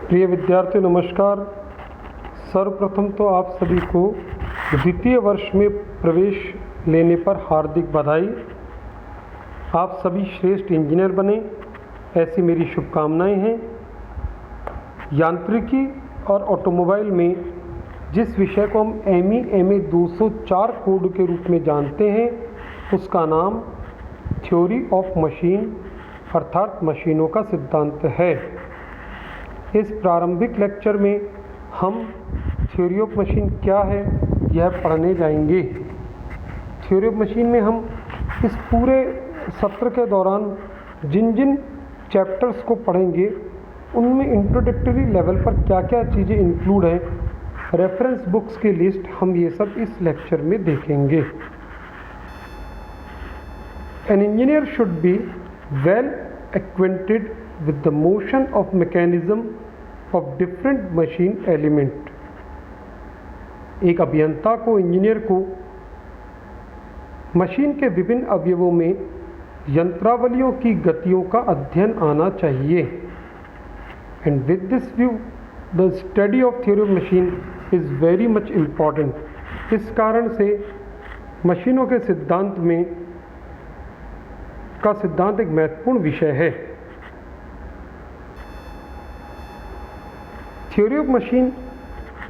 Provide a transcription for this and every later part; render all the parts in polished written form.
प्रिय विद्यार्थी नमस्कार। सर्वप्रथम तो आप सभी को द्वितीय वर्ष में प्रवेश लेने पर हार्दिक बधाई। आप सभी श्रेष्ठ इंजीनियर बने, ऐसी मेरी शुभकामनाएं हैं। यांत्रिकी और ऑटोमोबाइल में जिस विषय को हम ME 204 कोड के रूप में जानते हैं उसका नाम थ्योरी ऑफ मशीन अर्थात मशीनों का सिद्धांत है। इस प्रारंभिक लेक्चर में हम थ्योरी ऑफ मशीन क्या है यह पढ़ने जाएंगे। थ्योरी ऑफ मशीन में हम इस पूरे सत्र के दौरान जिन जिन चैप्टर्स को पढ़ेंगे उनमें इंट्रोडक्टरी लेवल पर क्या क्या चीज़ें इंक्लूड हैं, रेफरेंस बुक्स की लिस्ट हम ये सब इस लेक्चर में देखेंगे। An engineer should be well acquainted with the motion of mechanism of different machine element। एक अभियंता को, इंजीनियर को मशीन के विभिन्न अवयवों में यंत्रावलियों की गतियों का अध्ययन आना चाहिए। And with this view, the study of theory of machine is very much important। इस कारण से मशीनों के सिद्धांत में का सिद्धांत एक महत्वपूर्ण विषय है। Theory of machine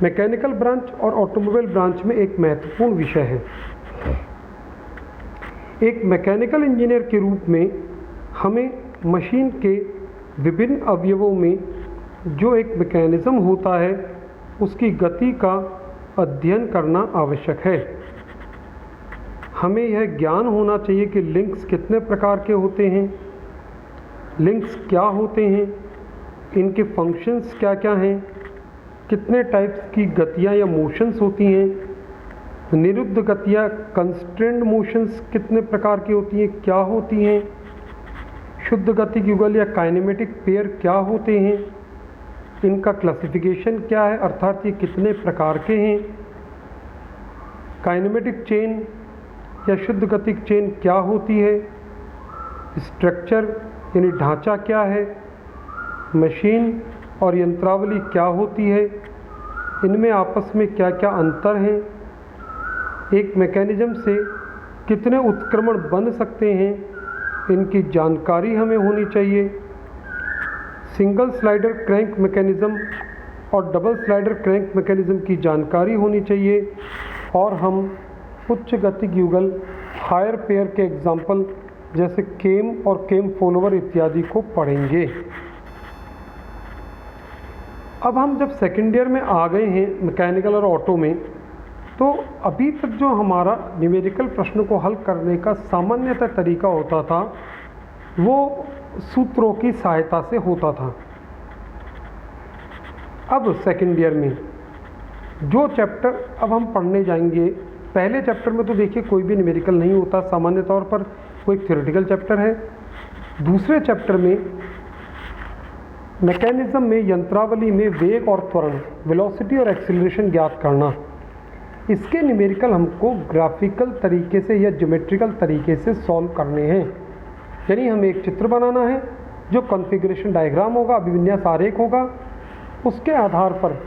mechanical branch और ऑटोमोबाइल ब्रांच में एक महत्वपूर्ण विषय है। एक मैकेनिकल इंजीनियर के रूप में हमें मशीन के विभिन्न अवयवों में जो एक मैकेनिज्म होता है उसकी गति का अध्ययन करना आवश्यक है। हमें यह ज्ञान होना चाहिए कि लिंक्स कितने प्रकार के होते हैं, लिंक्स क्या होते हैं, इनके फंक्शंस क्या क्या हैं, कितने टाइप्स की गतियाँ या मोशंस होती हैं, निरुद्ध गतियाँ कंस्ट्रेंड मोशंस कितने प्रकार की होती हैं, क्या होती हैं, शुद्ध गतिक युगल या काइनेमेटिक पेयर क्या होते हैं, इनका क्लासिफिकेशन क्या है अर्थात ये कितने प्रकार के हैं, काइनेमेटिक चेन या शुद्ध गतिक चेन क्या होती है, स्ट्रक्चर यानी ढांचा क्या है, मशीन और यंत्रावली क्या होती है, इनमें आपस में क्या क्या अंतर हैं, एक मैकेनिज्म से कितने उत्क्रमण बन सकते हैं, इनकी जानकारी हमें होनी चाहिए। सिंगल स्लाइडर क्रैंक मैकेनिज्म और डबल स्लाइडर क्रैंक मैकेनिज्म की जानकारी होनी चाहिए और हम उच्च गतिक युगल हायर पेयर के एग्जाम्पल जैसे केम और केम फॉलोवर इत्यादि को पढ़ेंगे। अब हम जब सेकेंड ईयर में आ गए हैं मैकेनिकल और ऑटो में, तो अभी तक जो हमारा न्यूमेरिकल प्रश्न को हल करने का सामान्यतः तरीका होता था वो सूत्रों की सहायता से होता था। अब सेकेंड ईयर में जो चैप्टर अब हम पढ़ने जाएंगे, पहले चैप्टर में तो देखिए कोई भी न्यूमेरिकल नहीं होता, सामान्य तौर पर कोई थ्योरेटिकल चैप्टर है। दूसरे चैप्टर में मैकेनिज्म में यंत्रावली में वेग और त्वरण, वेलोसिटी और एक्सीलरेशन ज्ञात करना, इसके न्यूमेरिकल हमको ग्राफिकल तरीके से या ज्योमेट्रिकल तरीके से सॉल्व करने हैं। यानी हमें एक चित्र बनाना है जो कॉन्फ़िगरेशन डायग्राम होगा, अभिविन्यास आरेख होगा, उसके आधार पर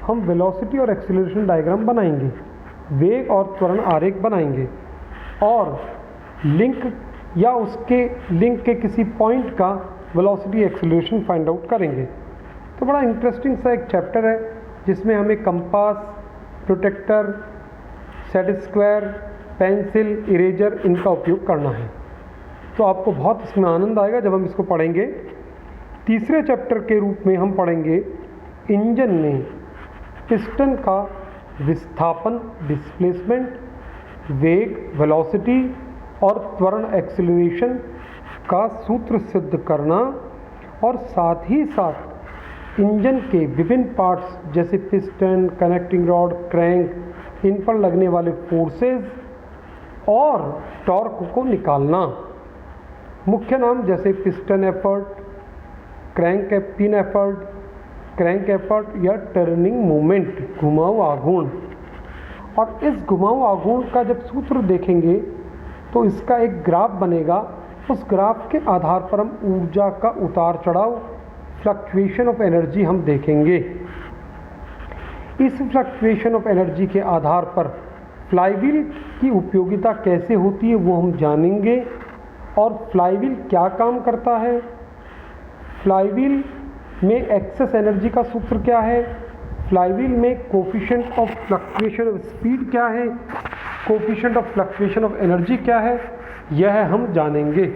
हम वेलोसिटी और एक्सीलरेशन डायग्राम बनाएंगे, वेग और त्वरण आरेख बनाएंगे और लिंक या उसके लिंक के किसी पॉइंट का वेलोसिटी एक्सीलरेशन फाइंड आउट करेंगे। तो बड़ा इंटरेस्टिंग सा एक चैप्टर है जिसमें हमें compass, protractor, set square, pencil, eraser इनका उपयोग करना है। तो आपको बहुत इसमें आनंद आएगा जब हम इसको पढ़ेंगे। तीसरे चैप्टर के रूप में हम पढ़ेंगे इंजन में पिस्टन का विस्थापन, डिस्प्लेसमेंट, वेग, वेलोसिटी और त्वरण एक्सीलरेशन का सूत्र सिद्ध करना और साथ ही साथ इंजन के विभिन्न पार्ट्स जैसे पिस्टन, कनेक्टिंग रॉड, क्रैंक, इन पर लगने वाले फोर्सेस और टॉर्क को निकालना। मुख्य नाम जैसे piston effort, crank pin effort, crank effort या टर्निंग मोमेंट, घुमाऊ आघूर्ण। और इस घुमाऊ आघूर्ण का जब सूत्र देखेंगे तो इसका एक ग्राफ बनेगा, उस ग्राफ के आधार पर हम ऊर्जा का उतार चढ़ाव फ्लक्चुएशन ऑफ एनर्जी हम देखेंगे। इस फ्लक्चुएशन ऑफ एनर्जी के आधार पर फ्लाईव्हील की उपयोगिता कैसे होती है वो हम जानेंगे, और फ्लाईव्हील क्या काम करता है, फ्लाईव्हील में एक्सेस एनर्जी का सूत्र क्या है, फ्लाईव्हील में coefficient of fluctuation of speed क्या है, coefficient of fluctuation of energy क्या है, यह हम जानेंगे।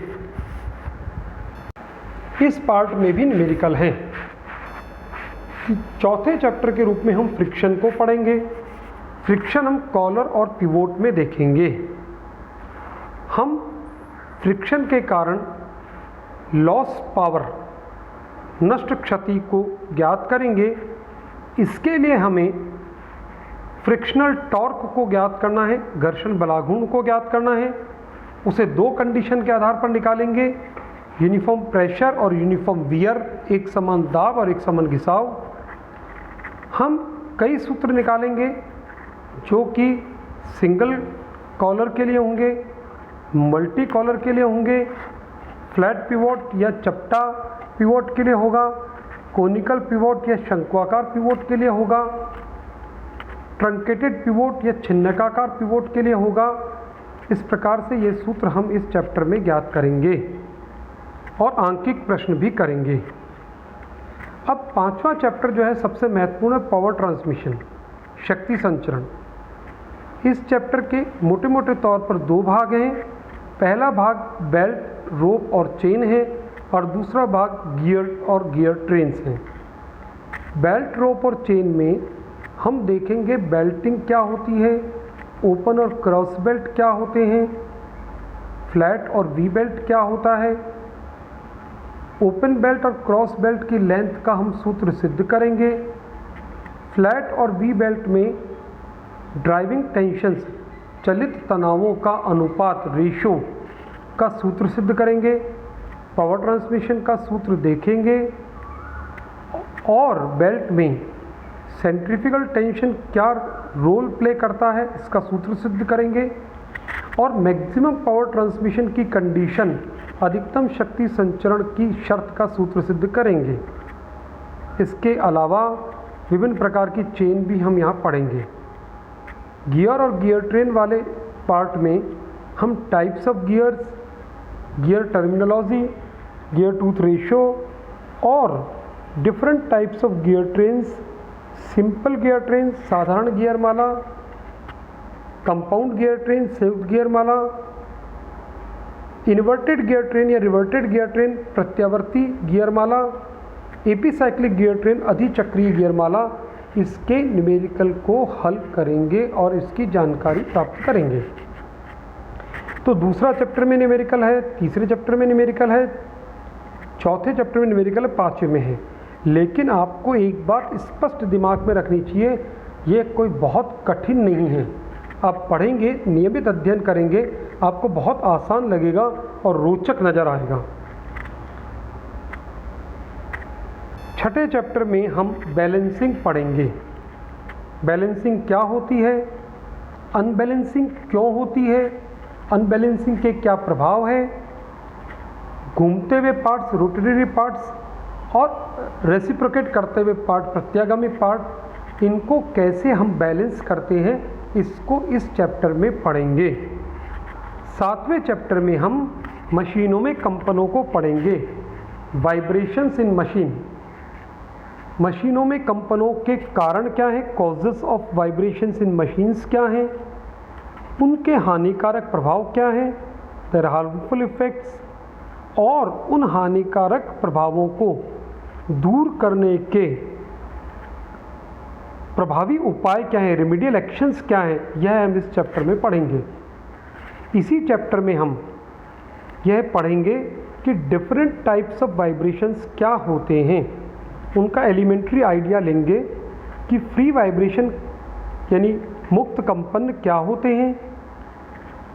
इस पार्ट में भी न्यूमेरिकल हैं। चौथे चैप्टर के रूप में हम फ्रिक्शन को पढ़ेंगे। फ्रिक्शन हम कॉलर और पिवोट में देखेंगे। हम फ्रिक्शन के कारण लॉस पावर, नष्ट क्षति को ज्ञात करेंगे। इसके लिए हमें फ्रिक्शनल टॉर्क को ज्ञात करना है, घर्षण बलाघूर्ण को ज्ञात करना है। उसे दो कंडीशन के आधार पर निकालेंगे, यूनिफॉर्म प्रेशर और यूनिफॉर्म वियर, एक समान दाब और एक समान घिसाव। हम कई सूत्र निकालेंगे जो कि सिंगल कॉलर के लिए होंगे, मल्टी कॉलर के लिए होंगे, फ्लैट पिवोट या चपटा पिवोट के लिए होगा, कोनिकल पिवोट या शंक्वाकार पिवोट के लिए होगा, ट्रंकेटेड पिवोट या छिन्नकाकार पिवोट के लिए होगा। इस प्रकार से ये सूत्र हम इस चैप्टर में ज्ञात करेंगे और आंकिक प्रश्न भी करेंगे। अब पांचवा चैप्टर जो है सबसे महत्वपूर्ण है, पावर ट्रांसमिशन, शक्ति संचरण। इस चैप्टर के मोटे मोटे तौर पर दो भाग हैं। पहला भाग बेल्ट, रोप और चेन है, और दूसरा भाग गियर और गियर ट्रेन्स हैं। बेल्ट, रोप और चेन में हम देखेंगे बेल्टिंग क्या होती है, ओपन और क्रॉस बेल्ट क्या होते हैं, फ्लैट और वी बेल्ट क्या होता है। ओपन बेल्ट और क्रॉस बेल्ट की लेंथ का हम सूत्र सिद्ध करेंगे। फ्लैट और वी बेल्ट में ड्राइविंग टेंशन्स, चलित तनावों का अनुपात, रेशो का सूत्र सिद्ध करेंगे। पावर ट्रांसमिशन का सूत्र देखेंगे, और बेल्ट में सेंट्रीफ्यूगल टेंशन क्या रोल प्ले करता है इसका सूत्र सिद्ध करेंगे, और मैक्सिमम पावर ट्रांसमिशन की कंडीशन, अधिकतम शक्ति संचरण की शर्त का सूत्र सिद्ध करेंगे। इसके अलावा विभिन्न प्रकार की चेन भी हम यहाँ पढ़ेंगे। गियर और गियर ट्रेन वाले पार्ट में हम types of gears, gear terminology, gear tooth ratio और different types of gear trains, simple gear train, साधारण गियर माला, कंपाउंड गियर ट्रेन, संयुक्त गियर माला, इन्वर्टेड गियर ट्रेन या रिवर्टेड गियर ट्रेन, प्रत्यावर्ती गियर माला, एपीसाइक्लिक गियर ट्रेन, अधिचक्रीय gear माला, इसके न्यूमेरिकल को हल करेंगे और इसकी जानकारी प्राप्त करेंगे। तो दूसरा चैप्टर में न्यूमेरिकल है, तीसरे चैप्टर में न्यूमेरिकल है, चौथे चैप्टर में न्यूमेरिकल है, पांचवें में है। लेकिन आपको एक बात स्पष्ट दिमाग में रखनी चाहिए, ये कोई बहुत कठिन नहीं है। आप पढ़ेंगे, नियमित अध्ययन करेंगे, आपको बहुत आसान लगेगा और रोचक नज़र आएगा। छठे चैप्टर में हम बैलेंसिंग पढ़ेंगे। बैलेंसिंग क्या होती है, अनबैलेंसिंग क्यों होती है, अनबैलेंसिंग के क्या प्रभाव है, घूमते हुए पार्ट्स, रोटरी पार्ट्स और रेसिप्रोकेट करते हुए पार्ट, प्रत्यागामी पार्ट, इनको कैसे हम बैलेंस करते हैं, इसको इस चैप्टर में पढ़ेंगे। सातवें चैप्टर में हम मशीनों में कंपनों को पढ़ेंगे। वाइब्रेशंस इन मशीन, मशीनों में कंपनों के कारण क्या है, causes of vibrations in machines क्या हैं, उनके हानिकारक प्रभाव क्या हैं, देयर हार्मफुल इफेक्ट्स, और उन हानिकारक प्रभावों को दूर करने के प्रभावी उपाय क्या हैं, रेमेडियल एक्शंस क्या हैं, यह हम इस चैप्टर में पढ़ेंगे। इसी चैप्टर में हम यह पढ़ेंगे कि डिफरेंट टाइप्स ऑफ वाइब्रेशंस क्या होते हैं, उनका एलिमेंट्री आइडिया लेंगे कि फ्री वाइब्रेशन यानी मुक्त कंपन क्या होते हैं,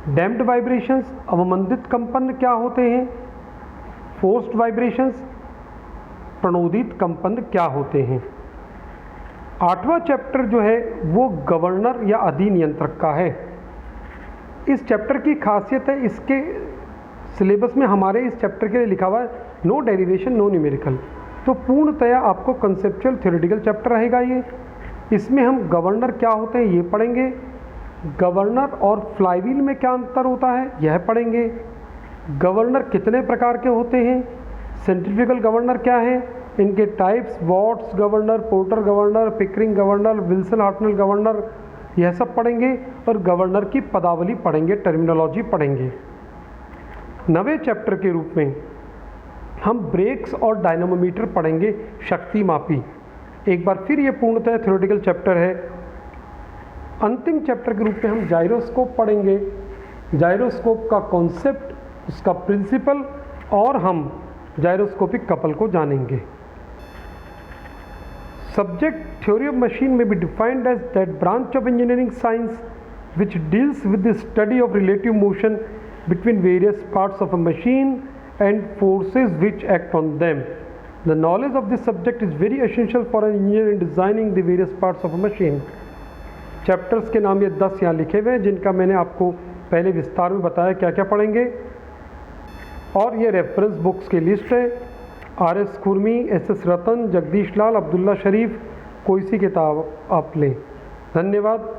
डैम्प्ड वाइब्रेशंस अवमंदित कंपन क्या होते हैं, फोर्स्ड वाइब्रेशंस प्रणोदित कंपन क्या होते हैं। आठवां चैप्टर जो है वो गवर्नर या अधिनियंत्रक का है। इस चैप्टर की खासियत है, इसके सिलेबस में हमारे इस चैप्टर के लिए लिखा हुआ है नो डेरिवेशन नो न्यूमेरिकल, तो पूर्णतया आपको कंसेप्चुअल थ्योरेटिकल चैप्टर रहेगा ये। इसमें हम गवर्नर क्या होते हैं ये पढ़ेंगे, गवर्नर और फ्लाईव्हील में क्या अंतर होता है यह पढ़ेंगे, गवर्नर कितने प्रकार के होते हैं, सेंट्रीफ्यूगल गवर्नर क्या है, इनके types, Watts governor, Porter governor, Pickering governor, Wilson Hartnell governor, यह सब पढ़ेंगे और गवर्नर की पदावली पढ़ेंगे, टर्मिनोलॉजी पढ़ेंगे। नवे चैप्टर के रूप में हम ब्रेक्स और डायनामोमीटर पढ़ेंगे, शक्ति मापी। एक बार फिर ये पूर्णतः थ्योरेटिकल चैप्टर है। अंतिम चैप्टर के रूप में हम जाइरोस्कोप पढ़ेंगे, जाइरोस्कोप का कॉन्सेप्ट, उसका प्रिंसिपल, और हम जाइरोस्कोपिक कपल को जानेंगे। सब्जेक्ट थ्योरी ऑफ मशीन में be defined as that branch of engineering science which deals with the study of relative motion between various parts of a machine and forces which act on them. The knowledge of this subject is very essential for an engineer in designing the various parts of a machine. Chapters के नाम ये 10 यहाँ लिखे हुए हैं, जिनका मैंने आपको पहले विस्तार में बताया क्या क्या पढ़ेंगे, और ये रेफरेंस बुक्स की लिस्ट है। RS खुरमी, SS रतन, जगदीश लाल, अब्दुल्ला शरीफ, कोई सी किताब आप लें। धन्यवाद।